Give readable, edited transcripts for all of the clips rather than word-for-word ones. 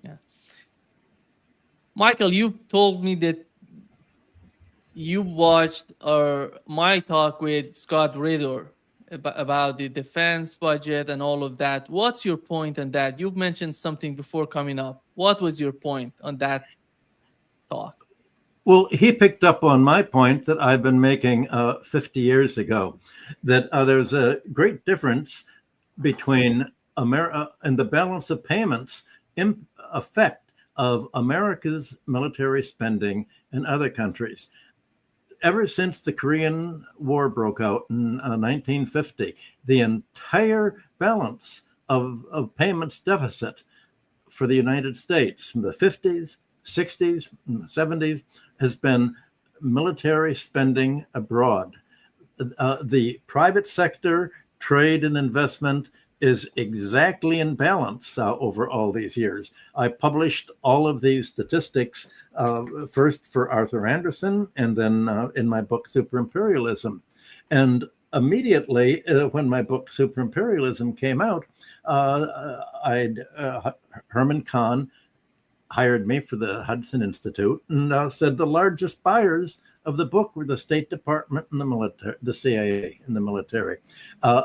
Yeah. Michael, you told me that you watched my talk with Scott Ritter about the defense budget and all of that. What's your point on that? You mentioned something before coming up. What was your point on that talk? Well, he picked up on my point that I've been making 50 years ago, that there's a great difference between America and the balance of payments effect of America's military spending in other countries. Ever since the Korean War broke out in 1950, the entire balance of payments deficit for the United States from the 50s, 60s, and 70s has been military spending abroad. The private sector, trade and investment is exactly in balance over all these years. I published all of these statistics first for Arthur Andersen and then in my book Superimperialism. And immediately when my book Superimperialism came out, Herman Kahn hired me for the Hudson Institute and said the largest buyers of the book were the State Department and the military, the CIA and the military.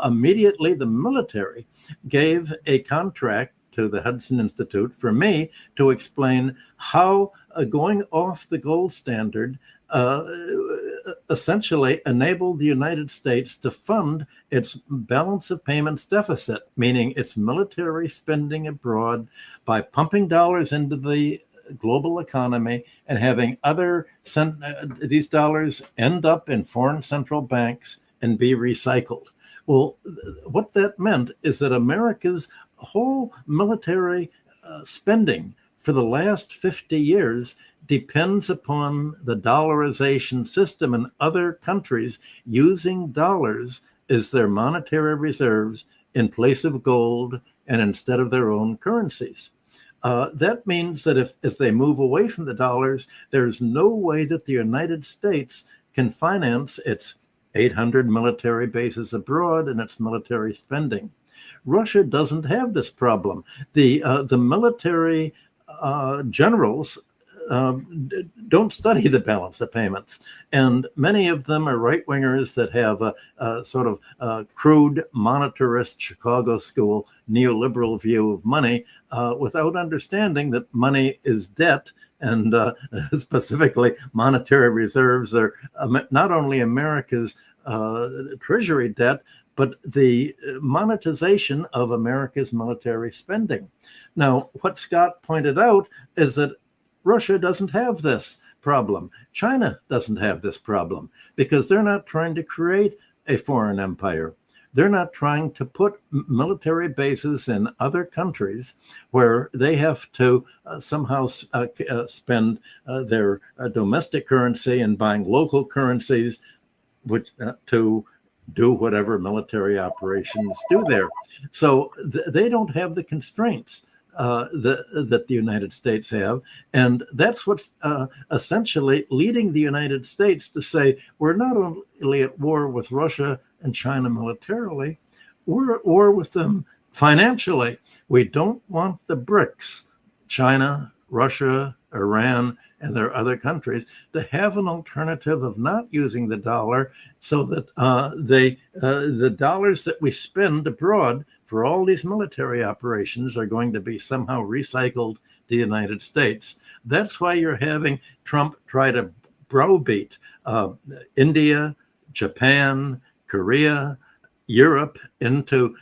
Immediately, the military gave a contract to the Hudson Institute for me to explain how going off the gold standard essentially enabled the United States to fund its balance of payments deficit, meaning its military spending abroad, by pumping dollars into the global economy and having these dollars end up in foreign central banks and be recycled. Well, what that meant is that America's whole military spending for the last 50 years depends upon the dollarization system in other countries using dollars as their monetary reserves in place of gold and instead of their own currencies. That means that if they move away from the dollars, there's no way that the United States can finance its 800 military bases abroad and its military spending. Russia doesn't have this problem. The military generals don't study the balance of payments. And many of them are right-wingers that have a sort of crude, monetarist, Chicago school, neoliberal view of money without understanding that money is debt. And specifically, monetary reserves are not only America's treasury debt, but the monetization of America's military spending. Now, what Scott pointed out is that Russia doesn't have this problem. China doesn't have this problem because they're not trying to create a foreign empire. They're not trying to put military bases in other countries where they have to somehow spend their domestic currency and buying local currencies which to do whatever military operations do there. So they don't have the constraints that the United States have. And that's what's essentially leading the United States to say, we're not only at war with Russia and China militarily, we're at war with them financially. We don't want the BRICS, China, Russia, Iran, and there are other countries, to have an alternative of not using the dollar so that the dollars that we spend abroad for all these military operations are going to be somehow recycled to the United States. That's why you're having Trump try to browbeat India, Japan, Korea, Europe into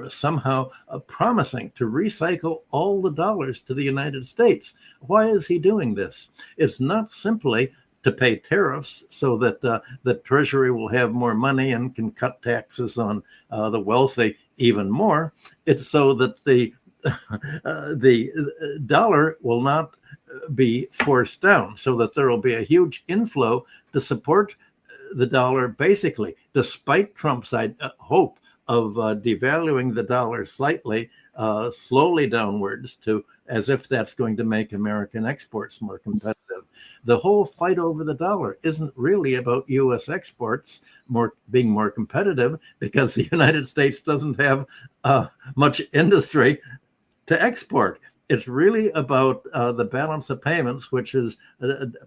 somehow promising to recycle all the dollars to the United States. Why is he doing this? It's not simply to pay tariffs so that the Treasury will have more money and can cut taxes on the wealthy even more. It's so that the dollar will not be forced down, so that there will be a huge inflow to support the dollar, basically, despite Trump's hope of devaluing the dollar slightly, slowly downwards, to as if that's going to make American exports more competitive. The whole fight over the dollar isn't really about U.S. exports being more competitive, because the United States doesn't have much industry to export. It's really about the balance of payments, which is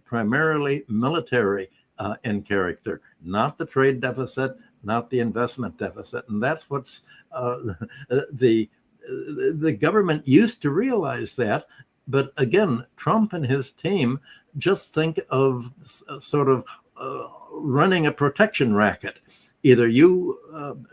primarily military in character, not the trade deficit, not the investment deficit. And that's what's the the government used to realize that. But again, Trump and his team just think of sort of running a protection racket. Either you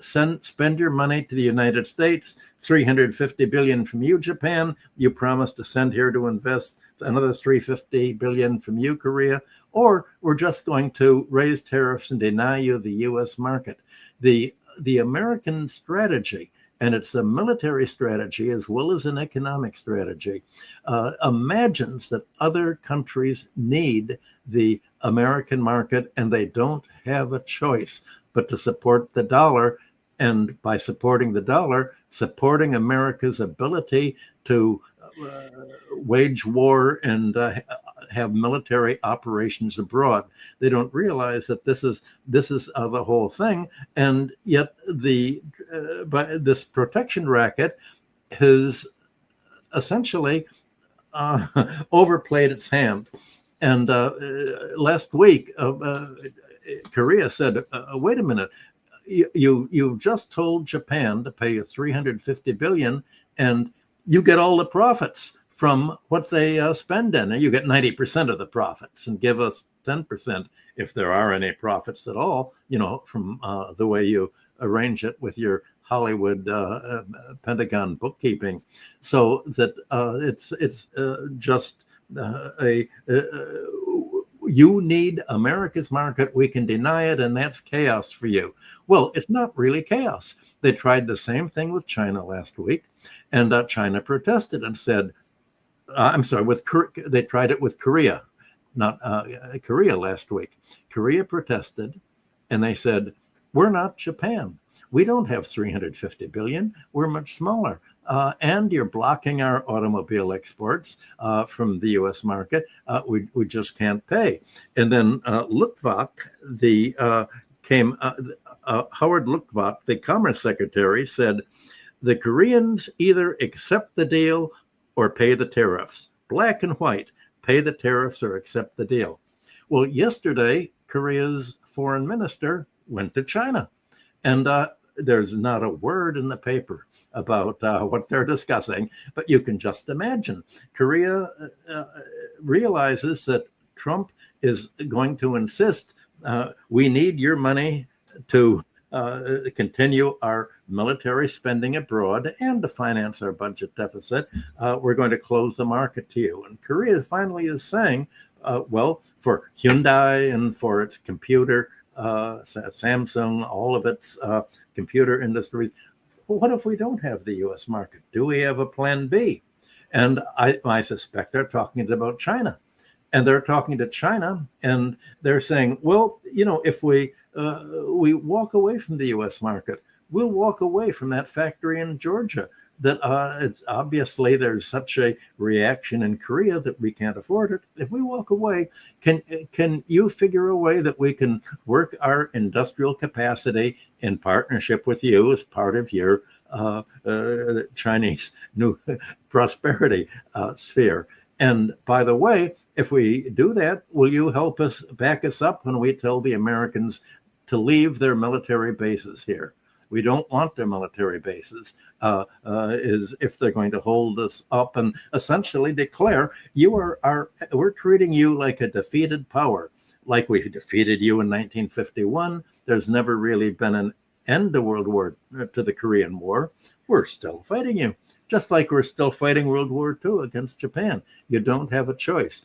spend your money to the United States, 350 billion from you, Japan. You promise to send here to invest another 350 billion from you, Korea, or we're just going to raise tariffs and deny you the U.S. market. The American strategy, and it's a military strategy as well as an economic strategy, imagines that other countries need the American market and they don't have a choice but to support the dollar. And by supporting the dollar, supporting America's ability to wage war and have military operations abroad. They don't realize that this is the whole thing, and yet by this protection racket has essentially overplayed its hand. And last week, Korea said, "Wait a minute, you just told Japan to pay you 350 billion, and you get all the profits from what they spend in. And you get 90% of the profits, and give us 10% if there are any profits at all. From the way you arrange it with your Hollywood Pentagon bookkeeping, so that it's just you need America's market. We can deny it, and that's chaos for you." Well, it's not really chaos. They tried the same thing with China last week, and China protested and said, "I'm sorry." They tried it with Korea, not Korea last week. Korea protested, and they said, "We're not Japan. We don't have 350 billion. We're much smaller. And you're blocking our automobile exports from the U.S. market. We just can't pay." And then Lutvak, Howard Lutvak, the Commerce Secretary, said, "The Koreans either accept the deal or pay the tariffs. Black and white, pay the tariffs or accept the deal." Well, yesterday, Korea's foreign minister went to China, and there's not a word in the paper about what they're discussing, but you can just imagine. Korea realizes that Trump is going to insist, we need your money to continue our military spending abroad and to finance our budget deficit. We're going to close the market to you. And Korea finally is saying, well, for Hyundai and for its computer, Samsung, all of its computer industries, well, what if we don't have the U.S. market? Do we have a plan B? And I suspect they're talking about China. And they're talking to China, and they're saying, well, if we walk away from the U.S. market, we'll walk away from that factory in Georgia. That it's obviously there's such a reaction in Korea that we can't afford it. If we walk away, can you figure a way that we can work our industrial capacity in partnership with you as part of your Chinese new prosperity sphere? And by the way, if we do that, will you help us back us up when we tell the Americans to leave their military bases here? We don't want their military bases, is if they're going to hold us up and essentially declare we're treating you like a defeated power, like we defeated you in 1951. There's never really been an end to the Korean War. We're still fighting you, just like we're still fighting World War II against Japan. You don't have a choice.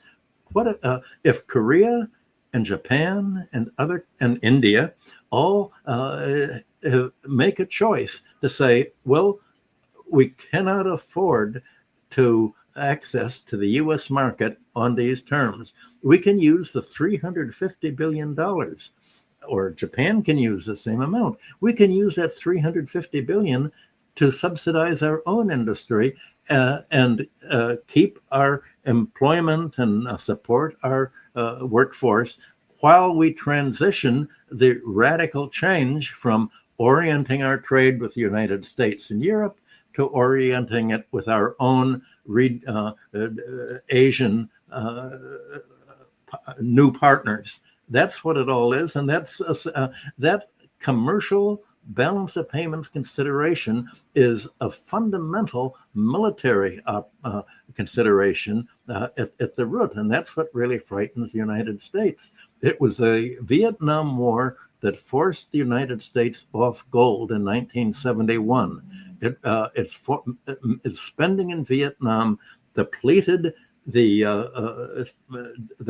What if Korea and Japan and India all make a choice to say, well, we cannot afford to access to the U.S. market on these terms. We can use the $350 billion, or Japan can use the same amount. We can use that $350 billion to subsidize our own industry and keep our employment and support our workforce while we transition the radical change from orienting our trade with the United States and Europe to orienting it with our own Asian new partners. That's what it all is, and that commercial balance of payments consideration is a fundamental military consideration at the root, and that's what really frightens the United States. It was the Vietnam War that forced the United States off gold in 1971. Its spending in Vietnam depleted the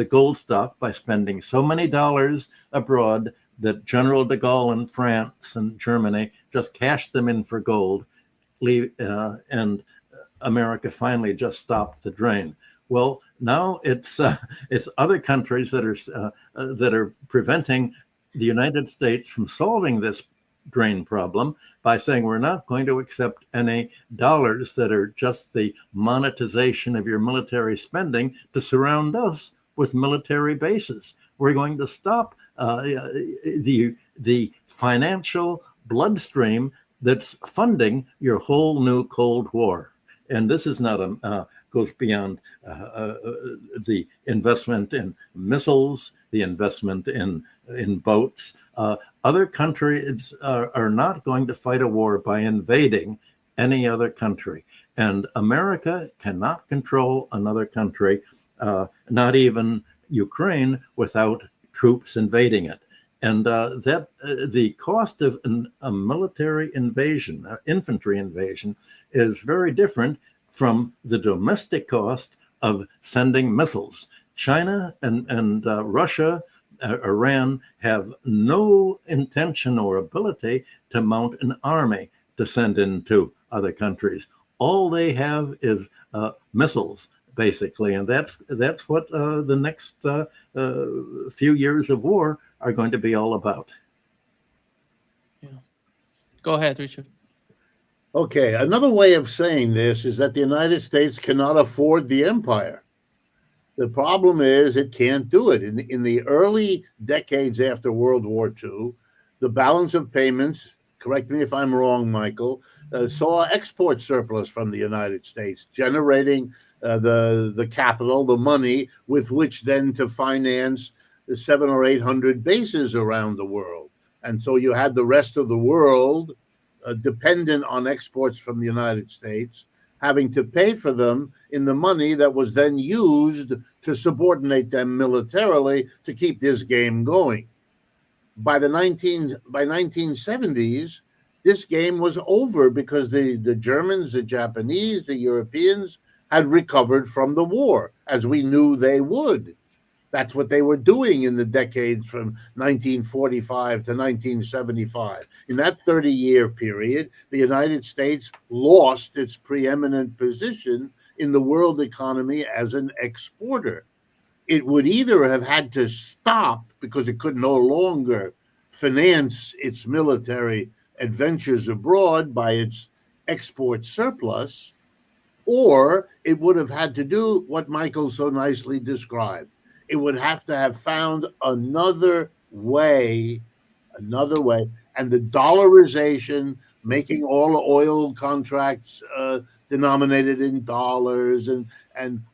gold stock by spending so many dollars abroad that General de Gaulle in France and Germany just cashed them in for gold, and America finally just stopped the drain. Well, now it's other countries that are preventing the United States from solving this drain problem by saying we're not going to accept any dollars that are just the monetization of your military spending to surround us with military bases. We're going to stop the financial bloodstream that's funding your whole new Cold War. And this is not goes beyond the investment in missiles, the investment in boats. Other countries are not going to fight a war by invading any other country. And America cannot control another country, not even Ukraine, without troops invading it. And the cost of a military invasion, infantry invasion, is very different from the domestic cost of sending missiles. China and Russia, Iran have no intention or ability to mount an army to send into other countries. All they have is missiles, basically, and that's what the next few years of war are going to be all about. Yeah. Go ahead, Richard. Okay, another way of saying this is that the United States cannot afford the empire. The problem is it can't do it. In the early decades after World War II, the balance of payments, correct me if I'm wrong, Michael, saw export surplus from the United States, generating the capital, the money with which then to finance the 700 or 800 bases around the world. And so you had the rest of the world dependent on exports from the United States, having to pay for them in the money that was then used to subordinate them militarily to keep this game going. By 1970s, this game was over because the Germans, the Japanese, the Europeans had recovered from the war, as we knew they would. That's what they were doing in the decades from 1945 to 1975. In that 30-year period, the United States lost its preeminent position in the world economy as an exporter. It would either have had to stop because it could no longer finance its military adventures abroad by its export surplus, or it would have had to do what Michael so nicely described. It would have to have found another way, and the dollarization, making all oil contracts denominated in dollars, and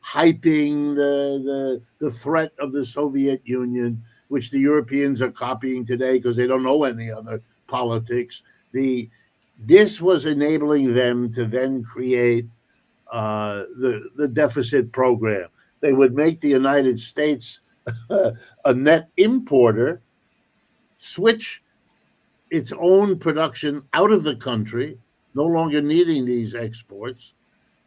hyping the threat of the Soviet Union, which the Europeans are copying today because they don't know any other politics. This was enabling them to then create the deficit program. They would make the United States a net importer, switch its own production out of the country, no longer needing these exports,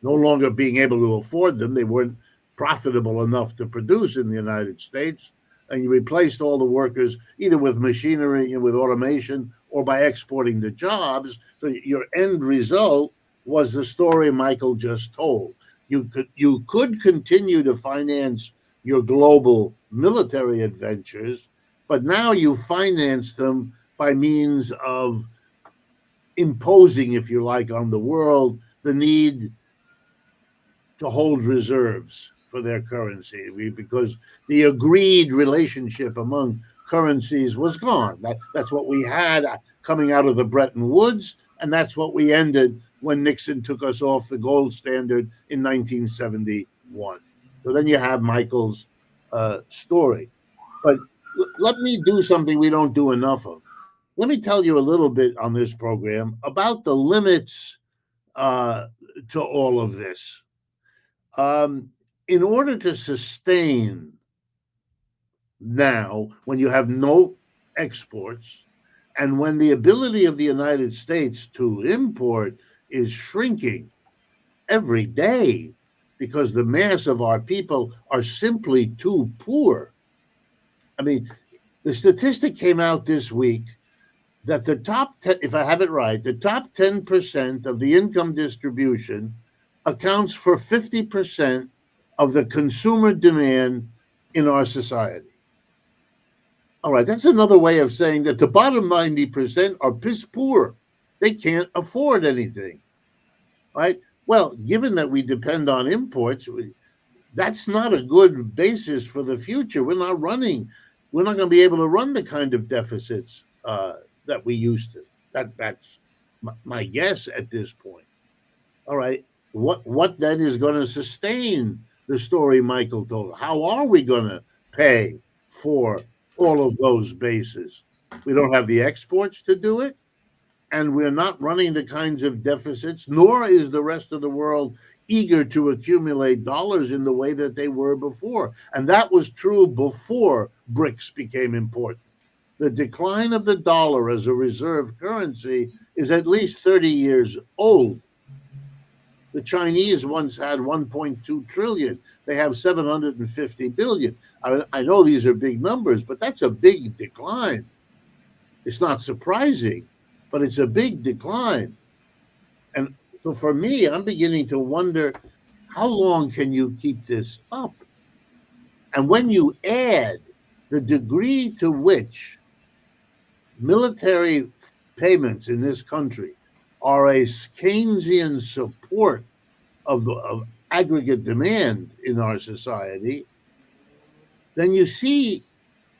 no longer being able to afford them. They weren't profitable enough to produce in the United States. And you replaced all the workers either with machinery and with automation or by exporting the jobs. So your end result was the story Michael just told. You could continue to finance your global military adventures, but now you finance them by means of imposing, if you like, on the world the need to hold reserves for their currency, because the agreed relationship among currencies was gone. That's what we had coming out of the Bretton Woods, and that's what we ended when Nixon took us off the gold standard in 1971. So then you have Michael's story. But let me do something we don't do enough of. Let me tell you a little bit on this program about the limits to all of this. In order to sustain now, when you have no exports, and when the ability of the United States to import is shrinking every day because the mass of our people are simply too poor. I mean, the statistic came out this week that the top 10, if I have it right, the top 10% of the income distribution accounts for 50% of the consumer demand in our society. All right, that's another way of saying that the bottom 90% are piss poor. They can't afford anything, right? Well, given that we depend on imports, that's not a good basis for the future. We're not going to be able to run the kind of deficits that we used to. That's my guess at this point. All right, what then is going to sustain the story Michael told? How are we going to pay for all of those bases? We don't have the exports to do it, and we're not running the kinds of deficits, nor is the rest of the world eager to accumulate dollars in the way that they were before. And that was true before BRICS became important. The decline of the dollar as a reserve currency is at least 30 years old. The Chinese once had 1.2 trillion. They have 750 billion. I know these are big numbers, but that's a big decline. It's not surprising, but it's a big decline. And so for me, I'm beginning to wonder, how long can you keep this up? And when you add the degree to which military payments in this country are a Keynesian support of aggregate demand in our society, then you see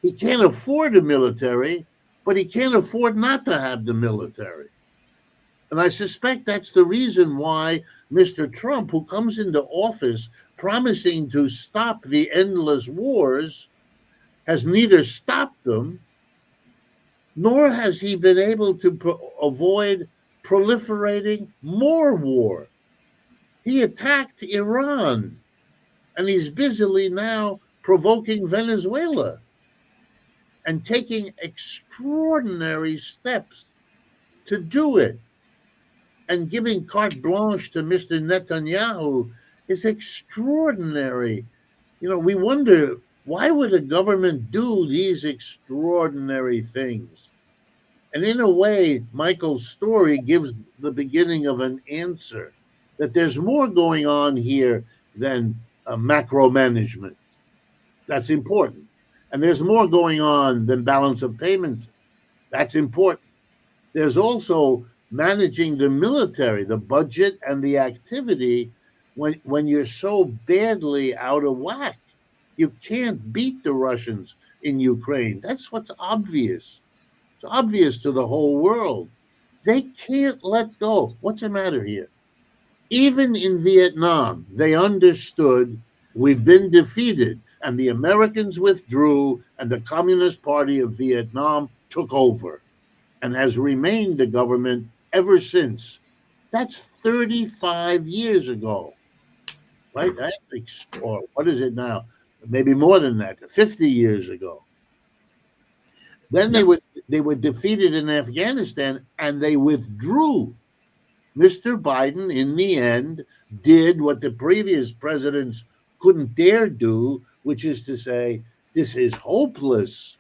he can't afford a military, but he can't afford not to have the military. And I suspect that's the reason why Mr. Trump, who comes into office promising to stop the endless wars, has neither stopped them, nor has he been able to avoid proliferating more war. He attacked Iran, and he's busily now provoking Venezuela and taking extraordinary steps to do it. And giving carte blanche to Mr. Netanyahu is extraordinary. You know, we wonder, why would a government do these extraordinary things? And in a way, Michael's story gives the beginning of an answer, that there's more going on here than macro management. That's important. And there's more going on than balance of payments. That's important. There's also managing the military, the budget and the activity when you're so badly out of whack. You can't beat the Russians in Ukraine. That's what's obvious. It's obvious to the whole world. They can't let go. What's the matter here? Even in Vietnam, they understood we've been defeated, and the Americans withdrew, and the Communist Party of Vietnam took over and has remained the government ever since. That's 35 years ago, right? Or what is it now? Maybe more than that, 50 years ago. Then they were defeated in Afghanistan, and they withdrew. Mr. Biden, in the end, did what the previous presidents couldn't dare do, which is to say, this is hopeless.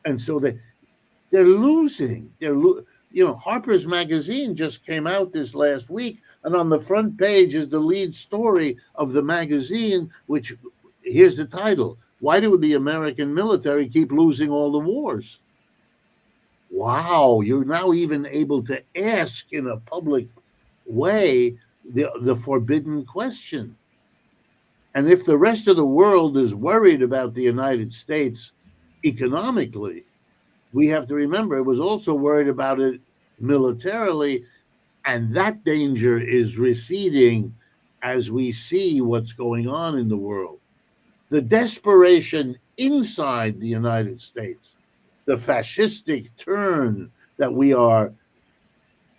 And so they're losing. Harper's Magazine just came out this last week, and on the front page is the lead story of the magazine, which, here's the title: Why do the American military keep losing all the wars? Wow, you're now even able to ask in a public way the forbidden question. And if the rest of the world is worried about the United States economically, we have to remember it was also worried about it militarily, And that danger is receding as we see what's going on in the world. The desperation inside the United States, the fascistic turn that we are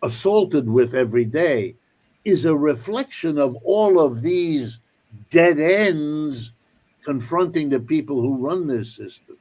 assaulted with every day, is a reflection of all of these dead ends confronting the people who run this system.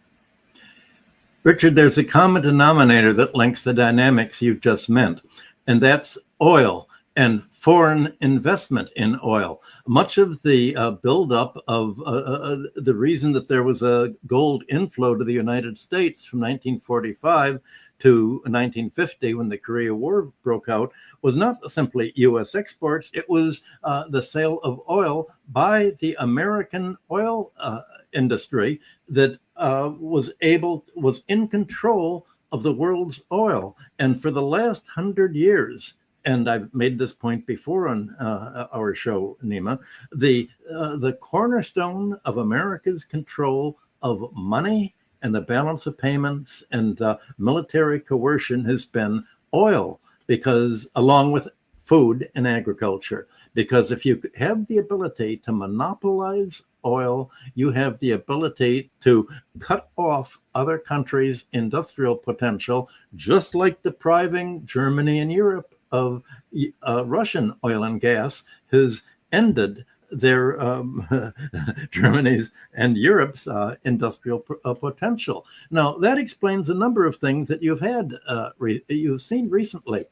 Richard, there's a common denominator that links the dynamics you've just meant, and that's oil and foreign investment in oil. Much of the buildup of the reason that there was a gold inflow to the United States from 1945 to 1950, when the Korea War broke out, was not simply U.S. exports. It was the sale of oil by the American oil industry that was in control of the world's oil. And for the last 100 years, and I've made this point before on our show, Nima, the cornerstone of America's control of money and the balance of payments and military coercion has been oil, because along with food and agriculture, because if you have the ability to monopolize oil, you have the ability to cut off other countries' industrial potential, just like depriving Germany and Europe of Russian oil and gas has ended their Germany's and Europe's industrial potential. Now, that explains a number of things that you've seen recently.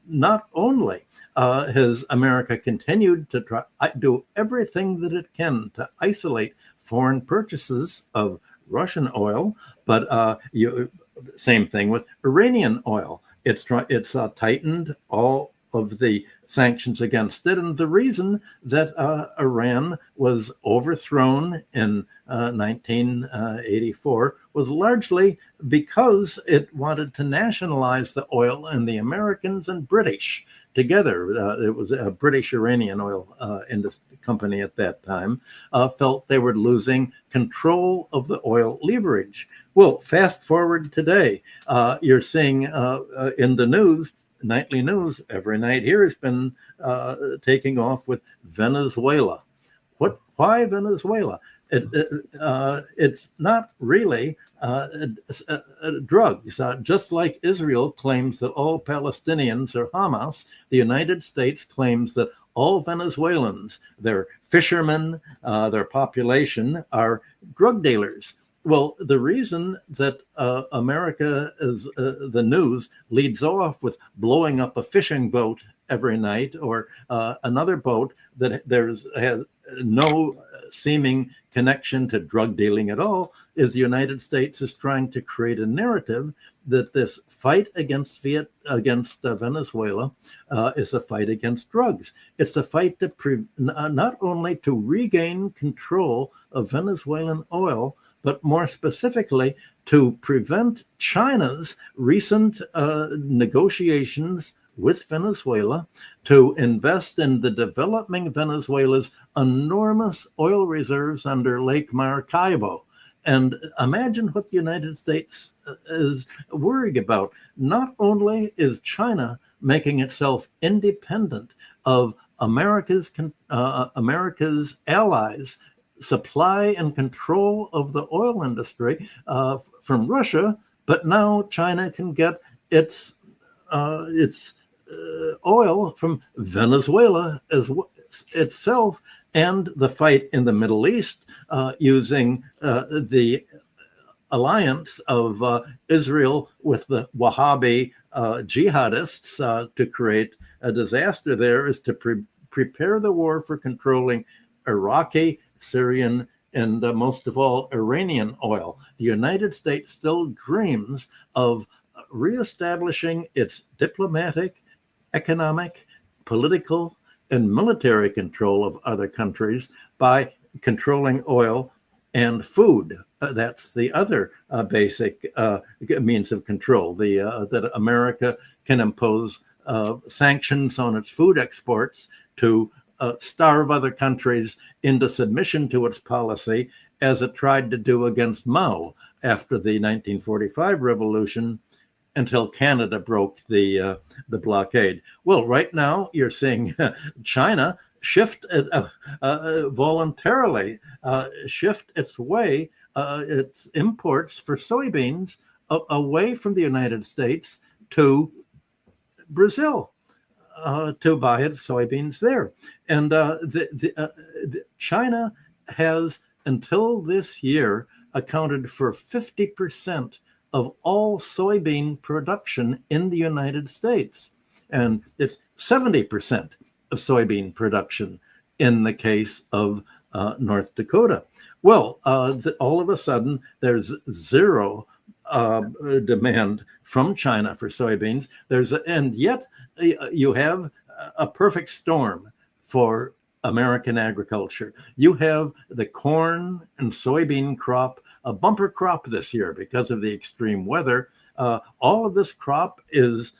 Not only has America continued to do everything that it can to isolate foreign purchases of Russian oil, but same thing with Iranian oil. It's tightened all of the sanctions against it. And the reason that Iran was overthrown in 1984 was largely because it wanted to nationalize the oil, and the Americans and British together, it was a British Iranian oil company at that time, felt they were losing control of the oil leverage. Well, fast forward today, you're seeing in the news, nightly news every night here has been taking off with Venezuela. Why Venezuela? It's not really drugs. Just like Israel claims that all Palestinians are Hamas, the United States claims that all Venezuelans, their fishermen, their population, are drug dealers. Well, the reason that America is the news leads off with blowing up a fishing boat every night, or another boat that has no seeming connection to drug dealing at all, is the United States is trying to create a narrative that this fight against Venezuela is a fight against drugs. It's a fight to not only to regain control of Venezuelan oil, but more specifically to prevent China's recent negotiations with Venezuela to invest in the developing Venezuela's enormous oil reserves under Lake Maracaibo. And imagine what the United States is worried about. Not only is China making itself independent of America's allies' supply and control of the oil industry from Russia, but now China can get its oil from Venezuela as itself, and the fight in the Middle East using the alliance of Israel with the Wahhabi jihadists to create a disaster there is to prepare the war for controlling Iraqi, Syrian, and most of all, Iranian oil. The United States still dreams of reestablishing its diplomatic, economic, political, and military control of other countries by controlling oil and food. That's the other basic means of control. That America can impose sanctions on its food exports to starve other countries into submission to its policy, as it tried to do against Mao after the 1945 revolution, until Canada broke the blockade. Well, right now you're seeing China shift voluntarily shift its way, its imports for soybeans away from the United States to Brazil. To buy its soybeans there. And China has, until this year, accounted for 50% of all soybean production in the United States. And it's 70% of soybean production in the case of North Dakota. Well, all of a sudden, there's zero demand from China for soybeans. And yet you have a perfect storm for American agriculture. You have the corn and soybean crop, a bumper crop this year because of the extreme weather. All of this crop is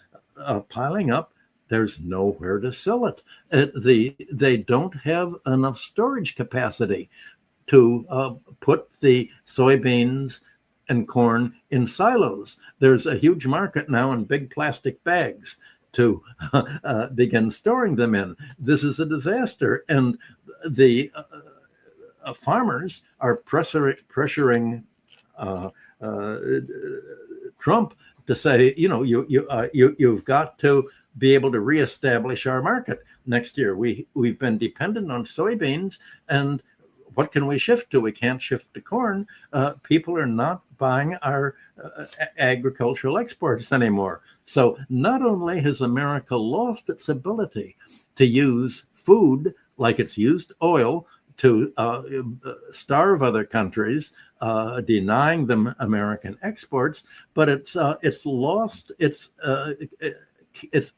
piling up. There's nowhere to sell it. They don't have enough storage capacity to put the soybeans and corn in silos. There's a huge market now in big plastic bags to begin storing them in. This is a disaster. And the farmers are pressuring Trump to say, you've got to be able to reestablish our market next year. We've been dependent on soybeans, and what can we shift to? We can't shift to corn. People are not buying our agricultural exports anymore. So not only has America lost its ability to use food like it's used oil to starve other countries, denying them American exports, but it's lost its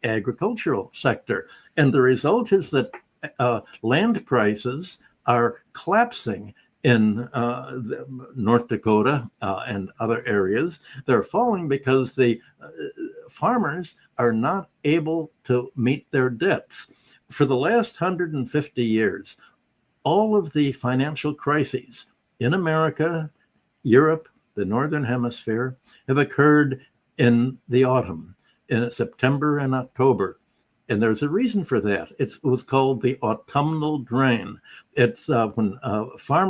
agricultural sector. And the result is that land prices are collapsing in North Dakota and other areas. They're falling because the farmers are not able to meet their debts. For the last 150 years, all of the financial crises in America, Europe, the Northern Hemisphere, have occurred in the autumn, in September and October. And there's a reason for that. It was called the autumnal drain. It's when farmers